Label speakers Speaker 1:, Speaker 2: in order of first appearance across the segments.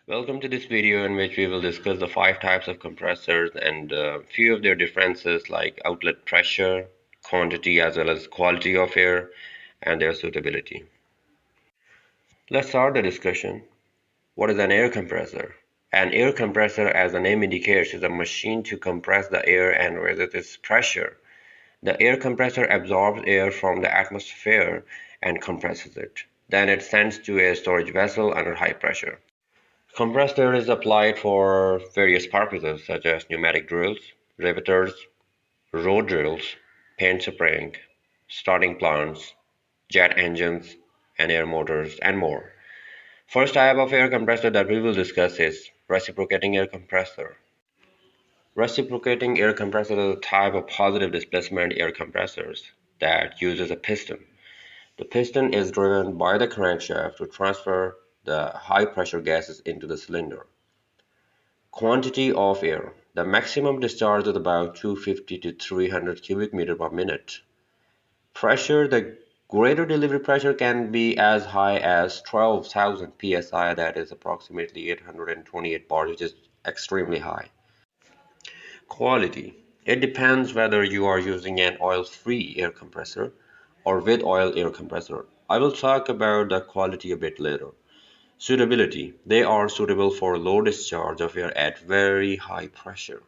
Speaker 1: Welcome to this video in which we will discuss the 5 types of compressors and a few of their differences like outlet pressure, quantity as well as quality of air, and their suitability. Let's start the discussion. What is an air compressor? An air compressor, as the name indicates, is a machine to compress the air and raise its pressure. The air compressor absorbs air from the atmosphere and compresses it. Then it sends to a storage vessel under high pressure. Compressed air is applied for various purposes such as pneumatic drills, riveters, road drills, paint spraying, starting plants, jet engines, and air motors, and more. First type of air compressor that we will discuss is reciprocating air compressor. Reciprocating air compressor is a type of positive displacement air compressors that uses a piston. The piston is driven by the crankshaft to transfer the high pressure gases into the cylinder. Quantity of air. The maximum discharge is about 250 to 300 cubic meter per minute. Pressure. The greater delivery pressure can be as high as 12,000 psi, that is approximately 828 bars, which is extremely high. Quality. It depends whether you are using an oil-free air compressor or with oil air compressor. I will talk about the quality a bit later. Suitability. They are suitable for low discharge of air at very high pressure.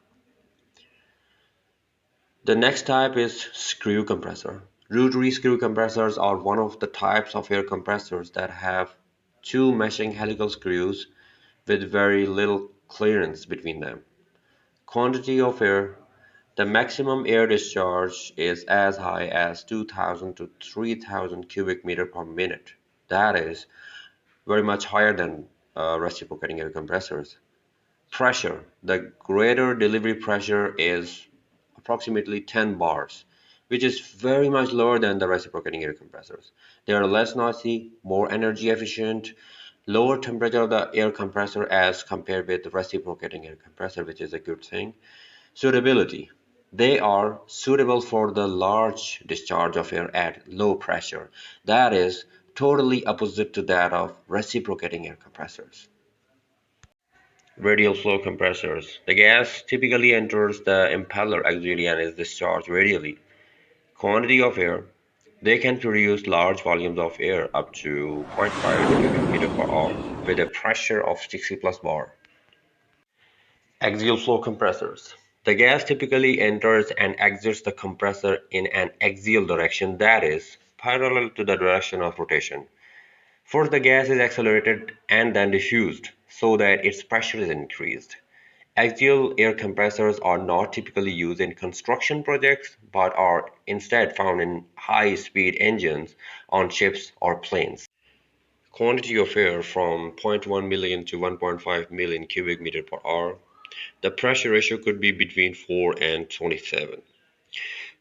Speaker 1: The next type is screw compressor. Rotary screw compressors are one of the types of air compressors that have two meshing helical screws with very little clearance between them. Quantity of air. The maximum air discharge is as high as 2,000 to 3,000 cubic meter per minute. That is very much higher than reciprocating air compressors. Pressure. The greater delivery pressure is approximately 10 bars, which is very much lower than the reciprocating air compressors. They are less noisy, more energy efficient, lower temperature of the air compressor as compared with the reciprocating air compressor, which is a good thing. Suitability. They are suitable for the large discharge of air at low pressure. That is totally opposite to that of reciprocating air compressors. Radial flow compressors. The gas typically enters the impeller axially and is discharged radially. Quantity of air. They can produce large volumes of air up to 0.5 cubic meter per hour with a pressure of 60 plus bar. Axial flow compressors. The gas typically enters and exits the compressor in an axial direction, that is, parallel to the direction of rotation. First, the gas is accelerated and then diffused so that its pressure is increased. Axial air compressors are not typically used in construction projects but are instead found in high-speed engines on ships or planes. Quantity of air from zero point 0.1 million to 1.5 million cubic meter per hour. The pressure ratio could be between 4 and 27.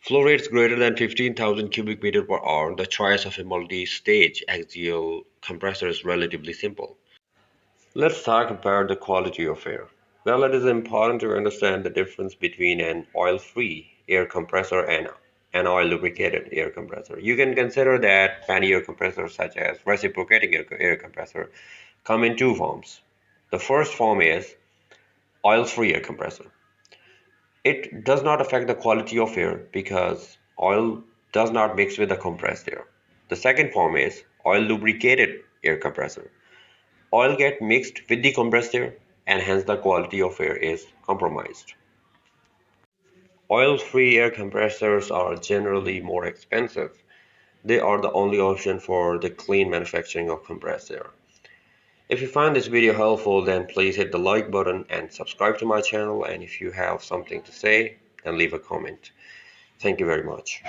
Speaker 1: Flow rates greater than 15,000 cubic meter per hour. The choice of a multi-stage axial compressor is relatively simple. Let's talk about the quality of air. Well, it is important to understand the difference between an oil-free air compressor and an oil-lubricated air compressor. You can consider that many air compressors, such as reciprocating air compressor, come in two forms. The first form is oil-free air compressor. It does not affect the quality of air because oil does not mix with the compressed air. The second form is oil-lubricated air compressor. Oil gets mixed with the compressed air and hence the quality of air is compromised. Oil-free air compressors are generally more expensive. They are the only option for the clean manufacturing of compressed air. If you find this video helpful, then please hit the like button and subscribe to my channel, and if you have something to say, then leave a comment. Thank you very much.